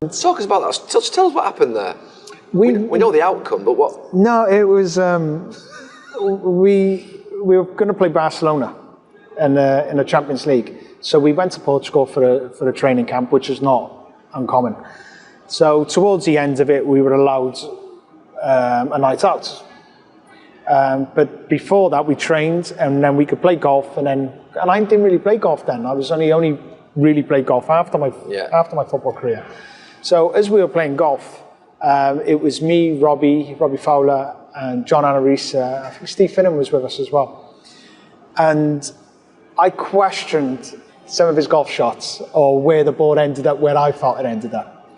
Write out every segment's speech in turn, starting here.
Talk us about that. Tell us what happened there. We know the outcome, but what? No, it was we were going to play Barcelona in the Champions League. So we went to Portugal for a training camp, which is not uncommon. So towards the end of it, we were allowed a night out. But before that, we trained, and then we could play golf, and I didn't really play golf then. I was only really played golf after my football career. So as we were playing golf, it was me, Robbie Fowler, and John Anarisa. I think Steve Finnan was with us as well. And I questioned some of his golf shots, or where the ball ended up, where I felt it ended up.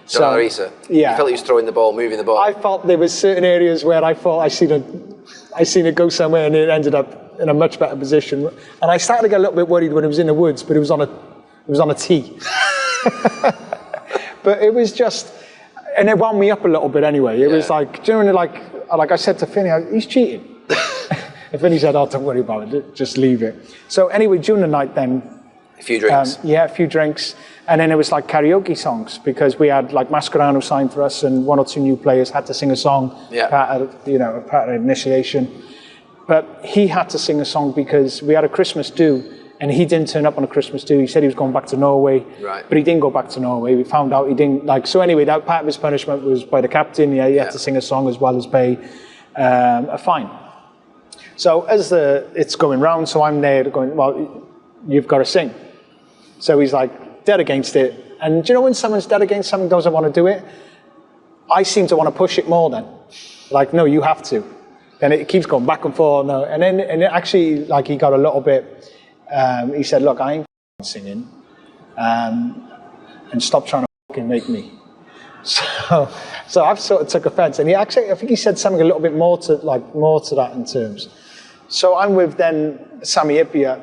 John Anarisa? Yeah. You felt he was throwing the ball, moving the ball? I felt there were certain areas where I thought I seen it go somewhere, and it ended up in a much better position. And I started to get a little bit worried when it was in the woods, but it was on a tee. But it was just, and it wound me up a little bit anyway. It was like, generally like I said to Finney, he's cheating. And Finney said, oh, don't worry about it, just leave it. So anyway, during the night then, a few drinks. A few drinks. And then it was like karaoke songs, because we had like Mascherano signed for us, and one or two new players had to sing a song, part of initiation. But he had to sing a song because we had a Christmas do, and he didn't turn up on a Christmas do. He said he was going back to Norway, but he didn't go back to Norway. We found out he didn't so anyway, that part of his punishment was by the captain. He had to sing a song as well as pay a fine. So as it's going round, so I'm there going, well, you've got to sing. So he's like, dead against it. And do you know when someone's dead against something, doesn't want to do it? I seem to want to push it more then. Like, no, you have to. And it keeps going back and forth. No. And then it actually, like, he got a little bit, he said, look, I ain't singing. And stop trying to fucking make me. So I've sort of took offense. And he actually, I think he said something a little bit more to that in terms. So I'm with then Sami Hyypiä,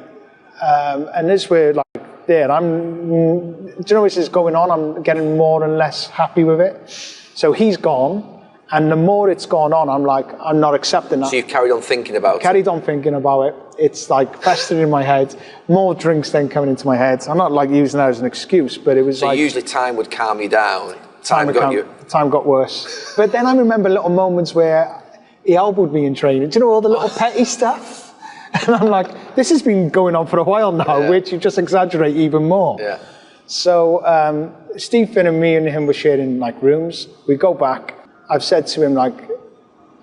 and this where like there, do you know this is going on? I'm getting more and less happy with it. So he's gone, and the more it's gone on, I'm like, I'm not accepting that. So you've carried on thinking about it? Carried on thinking about it. It's like festering in my head. More drinks then coming into my head. I'm not like using that as an excuse, but it was so like... So usually time would calm you down. Time got worse. But then I remember little moments where he elbowed me in training. Do you know all the little petty stuff? And I'm like, this has been going on for a while now, which you just exaggerate even more. Yeah. So Steve Finn and me and him were sharing like rooms. We go back. I've said to him like,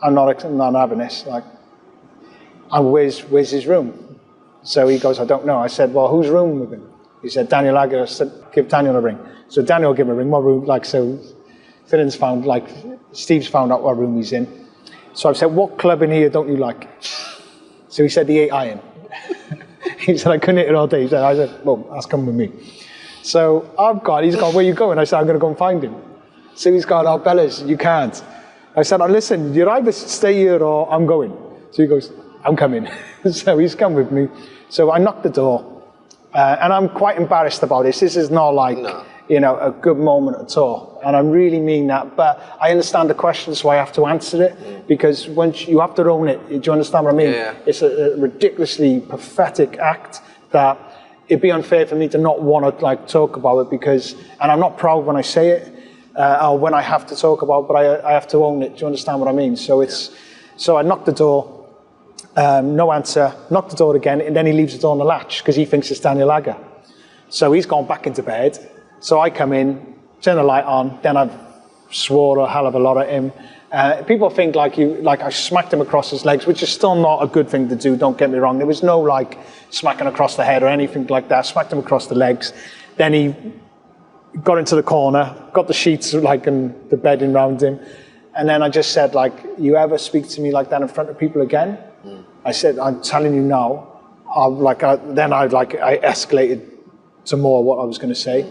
I'm not having this. Like, and where's his room? So he goes, I don't know. I said, well, whose room with him? He said, Daniel Agger. I said, give Daniel a ring. So Daniel gave him a ring. What room? Like, so Finnan's found, like, Steve's found out what room he's in. So I said, what club in here don't you like? So he said, the 8 iron. He said, I couldn't hit it all day. I said, well, that's coming with me. So he's gone, where you going? I said, I'm going to go and find him. So he's gone, oh, Bellas, you can't. I said, oh, listen, you either stay here or I'm going. So he goes, I'm coming. So he's come with me. So I knocked the door. And I'm quite embarrassed about this. This is not like, a good moment at all. And I really mean that. But I understand the question, so I have to answer it. Because once you have to own it, do you understand what I mean? Yeah. It's a ridiculously pathetic act that it'd be unfair for me to not want to like talk about it because, and I'm not proud when I say it, or when I have to talk about it, but I have to own it. Do you understand what I mean? So so I knocked the door, no answer, knocked the door again, and then he leaves the door on the latch because he thinks it's Daniel Agger. So he's gone back into bed. So I come in, turn the light on, then I've swore a hell of a lot at him. People think like I smacked him across his legs, which is still not a good thing to do, don't get me wrong. There was no like smacking across the head or anything like that. I smacked him across the legs. Then he got into the corner, got the sheets like and the bedding around him. And then I just said like, you ever speak to me like that in front of people again? I said, I'm telling you now. I escalated to more what I was going to say.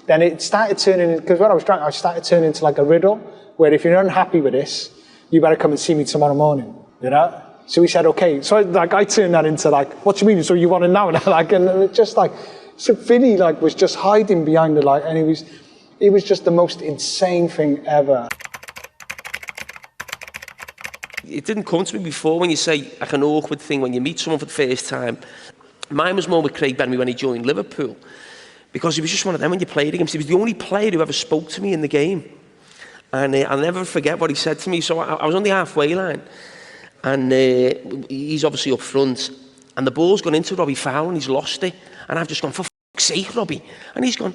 Then it started turning, because when I was drunk, I started turning into like a riddle, where if you're unhappy with this, you better come and see me tomorrow morning, you know? So he said, okay. So I turned that into like, what do you mean? So you want it now? And it just like, so Vinny like was just hiding behind the light, and it was just the most insane thing ever. It didn't come to me before when you say like an awkward thing when you meet someone for the first time. Mine was more with Craig Bellamy when he joined Liverpool. because he was just one of them when you played against. He was the only player who ever spoke to me in the game. And I'll never forget what he said to me. So I was on the halfway line, and he's obviously up front, and the ball's gone into Robbie Fowler, and he's lost it. And I've just gone, for fuck's sake, Robbie. And he's gone,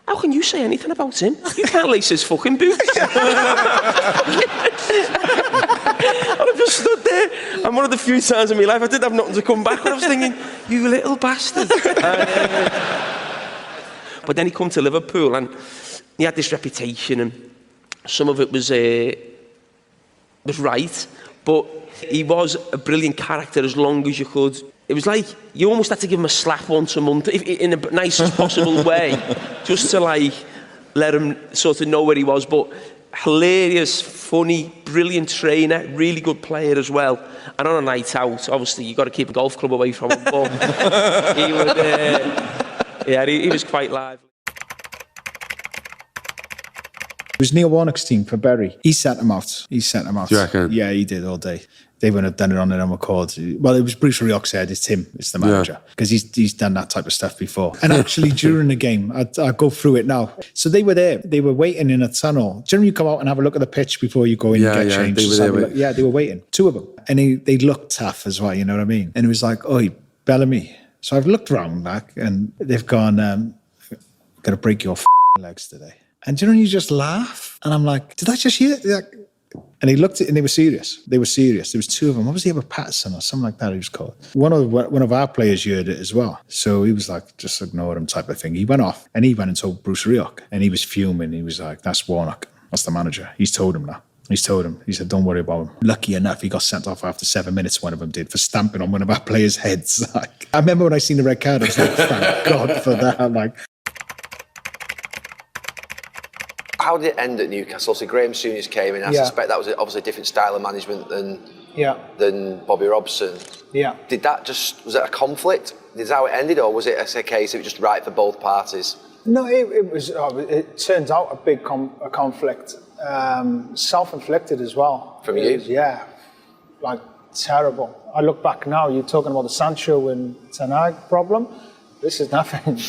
how can you say anything about him? You can't lace his fucking boots. And I've just stood there, and one of the few times in my life I didn't have nothing to come back, and I was thinking, you little bastard. But then he come to Liverpool, and he had this reputation, and some of it was right, but he was a brilliant character as long as you could. It was like you almost had to give him a slap once a month, in the nicest possible way, just to like let him sort of know where he was. But hilarious, funny, brilliant trainer, really good player as well. And on a night out, obviously you've got to keep a golf club away from him. But he would, he was quite lively. It was Neil Warnock's team for Bury. He sent them out. Do you reckon? Yeah, he did all day. They wouldn't have done it on their own accord. Well, it was Bruce Rioch said, it's him, it's the manager. Because he's done that type of stuff before. And actually, during the game, I'll go through it now. So they were there. They were waiting in a tunnel. Generally, you come out and have a look at the pitch before you go in and get changed. They were waiting. Two of them. And they looked tough as well, you know what I mean? And it was like, oh, Bellamy. So I've looked round back and they've gone, going to break your legs today. And do you know, you just laugh. And I'm like, did I just hear it? And they looked at it and they were serious. There was two of them. Obviously, Ever Patterson or something like that he was called. One of our players heard it as well. So he was like, just ignore him type of thing. He went off and he went and told Bruce Rioch. And he was fuming. He was like, that's Warnock. That's the manager. He's told him that. He said, don't worry about him. Lucky enough, he got sent off after 7 minutes, one of them did, for stamping on one of our players' heads. Like, I remember when I seen the red card, I was like, thank God for that. I'm like, how did it end at Newcastle? So Graham Souness came in. I suspect that was obviously a different style of management than Bobby Robson. Yeah. Was that a conflict? Is that how it ended, or was it a case it was just right for both parties? No, it was. It turns out a big conflict, self-inflicted as well. From you? Yeah, like terrible. I look back now. You're talking about the Sancho and Ten Hag problem. This is nothing.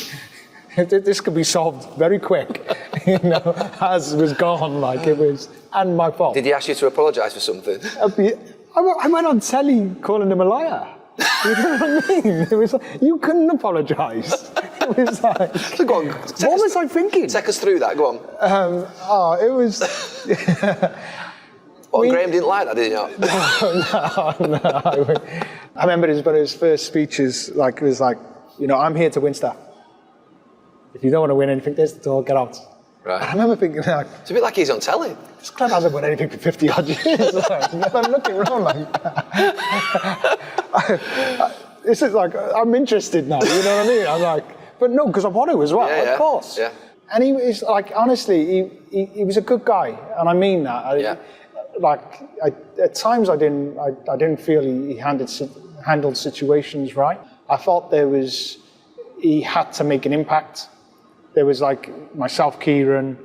This could be solved very quick, you know, as was gone, like it was, and my fault. Did he ask you to apologise for something? I went on telly calling him a liar. You know what I mean? It was like, you couldn't apologise. It was like, so go on, what was I thinking? Take us through that, go on. It was... Graham didn't like that, did he not? No. I remember one of his first speeches, like, it was like, you know, I'm here to win stuff. If you don't want to win anything, there's the door, get out. Right. And I remember thinking, like... It's a bit like he's on telly. This club hasn't won anything for 50 odd years. Like, I'm looking around like... This is like, I'm interested now, you know what I mean? I'm like, but no, because I want to as well, of course. Yeah. And he was like, honestly, he was a good guy, and I mean that. At times I didn't feel he handled situations right. I felt he had to make an impact. There was like myself, Kieran,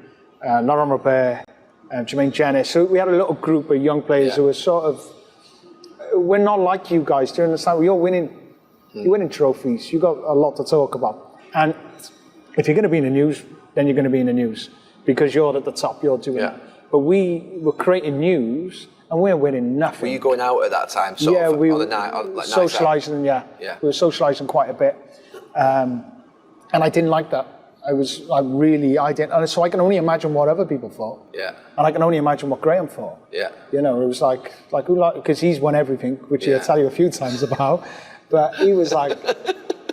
Laurent Robert, Jermaine Jennings. So we had a little group of young players who were sort of, we're not like you guys, do you understand? You're winning trophies. You got a lot to talk about. And if you're going to be in the news, then you're going to be in the news because you're at the top, you're doing it. But we were creating news and we're winning nothing. Were you going out at that time? We were on the night, socialising, We were socialising quite a bit. And I didn't like that. I didn't. And so I can only imagine what other people thought. Yeah. And I can only imagine what Graham thought. Yeah. You know, it was because he's won everything, which he'll tell you a few times about. But he was like,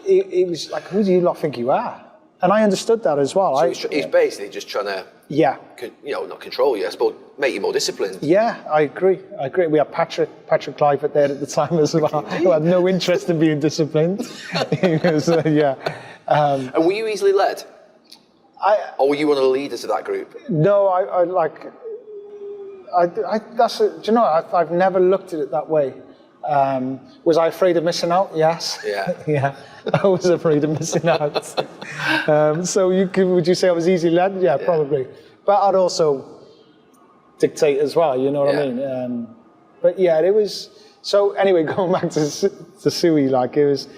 who do you lot think you are? And I understood that as well. So he's basically just trying to, not control you, I suppose, make you more disciplined. Yeah, I agree. We had Patrick Clive there at the time as well, who had no interest in being disciplined. And were you easily led? Or were you one of the leaders of that group? No, I've never looked at it that way. Was I afraid of missing out? Yes. Yeah. I was afraid of missing out. Would you say I was easily led? Yeah, probably. But I'd also dictate as well, you know what I mean? But yeah, it was... So anyway, going back to Suey, like it was...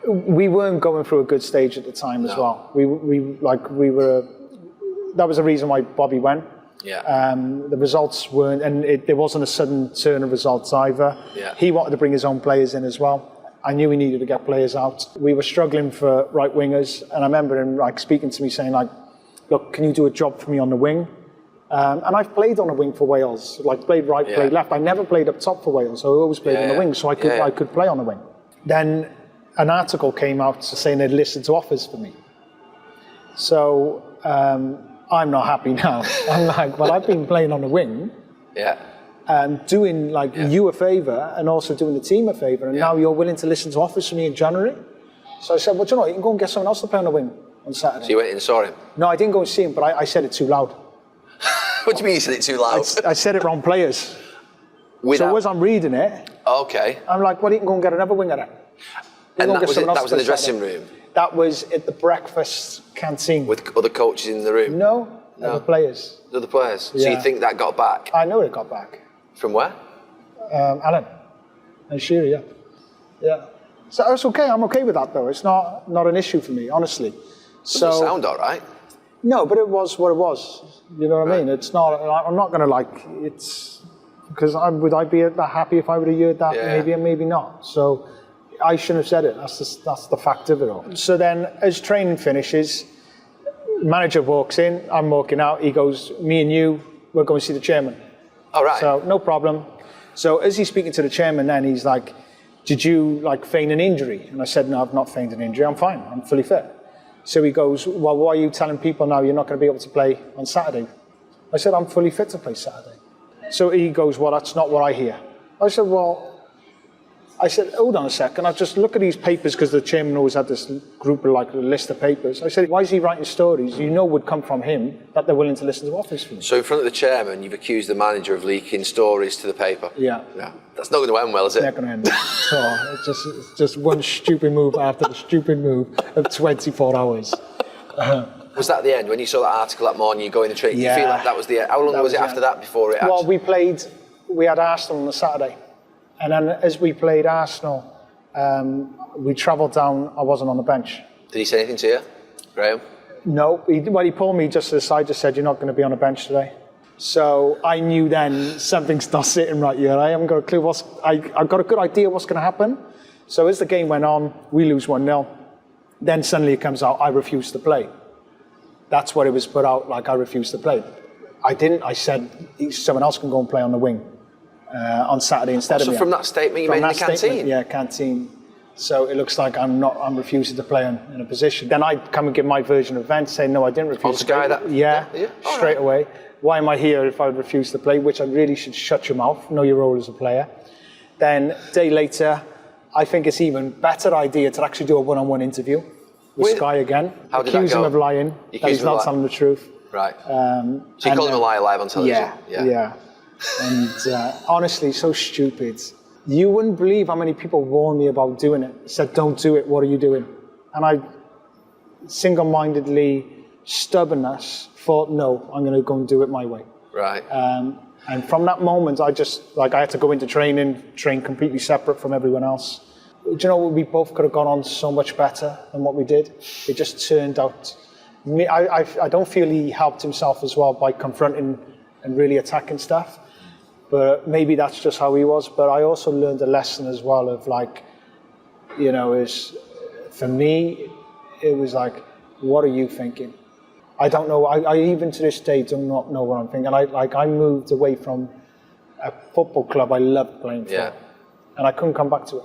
We weren't going through a good stage at the time as well. We were. That was the reason why Bobby went. Yeah. The results weren't, and there wasn't a sudden turn of results either. Yeah. He wanted to bring his own players in as well. I knew he needed to get players out. We were struggling for right wingers, and I remember him like speaking to me saying like, "Look, can you do a job for me on the wing?" And I've played on the wing for Wales, like played right, played left. I never played up top for Wales, so I always played on the wing, so I could play on the wing. Then an article came out saying they'd listened to offers for me. So I'm not happy now. I'm like, well, I've been playing on the wing. Yeah. Doing like you a favour and also doing the team a favour, and now you're willing to listen to offers from me in January. So I said, well, do you know what, you can go and get someone else to play on the wing on Saturday. So you went in and saw him? No, I didn't go and see him, but I said it too loud. What do you mean you said it too loud? I said it wrong players. So as I'm reading it, I'm like, well, you can go and get another winger then. And that was in the dressing room? That was at the breakfast canteen. With other coaches in the room? No, other players. Other players? Yeah. So you think that got back? I know it got back. From where? Alan and Shearer, yeah. So it's okay, I'm okay with that though. It's not an issue for me, honestly. Doesn't sound all right. No, but it was what it was. You know what I mean? It's not, I'm not going to it's, because would I be that happy if I would have heard that? Maybe and maybe not. So I shouldn't have said it. That's the fact of it all. So then as training finishes, manager walks in, I'm walking out, he goes, me and you, we're going to see the chairman. All right. So no problem. So as he's speaking to the chairman then, he's like, did you like feign an injury? And I said, no, I've not feigned an injury, I'm fine, I'm fully fit. So he goes, well, why are you telling people now you're not going to be able to play on Saturday? I said, I'm fully fit to play Saturday. So he goes, well, that's not what I hear. I said, hold on a second, I just look at these papers because the chairman always had this group of like a list of papers. I said, why is he writing stories you know would come from him that they're willing to listen to offers from? So in front of the chairman, you've accused the manager of leaking stories to the paper? Yeah. That's not going to end well, is it? It's not going to end well. So it's just one stupid move after the stupid move of 24 hours. Was that the end? When you saw that article that morning, you go in the training, you feel like that was the end? How long was it after that before it Well, we had Arsenal on the Saturday. And then as we played Arsenal, we travelled down, I wasn't on the bench. Did he say anything to you, Graham? No, he pulled me just to the side, just said, you're not going to be on the bench today. So I knew then something's not sitting right here. I haven't got a clue I've got a good idea what's going to happen. So as the game went on, we lose 1-0. Then suddenly it comes out, I refuse to play. That's what it was put out, like I refuse to play. I didn't, I said, someone else can go and play on the wing. On Saturday instead of me. So from that statement you made in the canteen? Yeah, canteen. So it looks like I'm refusing to play in a position. Then I'd come and give my version of events, saying no, I didn't refuse to play. Straight away. Why am I here if I refuse to play? Which I really should shut your mouth, know your role as a player. Then a day later, I think it's even better idea to actually do a one-on-one interview with Sky again. How did that go? Accuse him of lying. He's not telling the truth. Right. So you called him a liar live on television? Yeah. And honestly, so stupid. You wouldn't believe how many people warned me about doing it. Said, don't do it, what are you doing? And I single-mindedly, stubbornness, thought, no, I'm going to go and do it my way. Right. And from that moment, I had to go into training, train completely separate from everyone else. Do you know what? We both could have gone on so much better than what we did. It just turned out. I don't feel he helped himself as well by confronting and really attacking stuff. But maybe that's just how he was. But I also learned a lesson as well of like, you know, for me, it was like, what are you thinking? I don't know. I even to this day do not know what I'm thinking. I moved away from a football club I loved playing for. And I couldn't come back to it.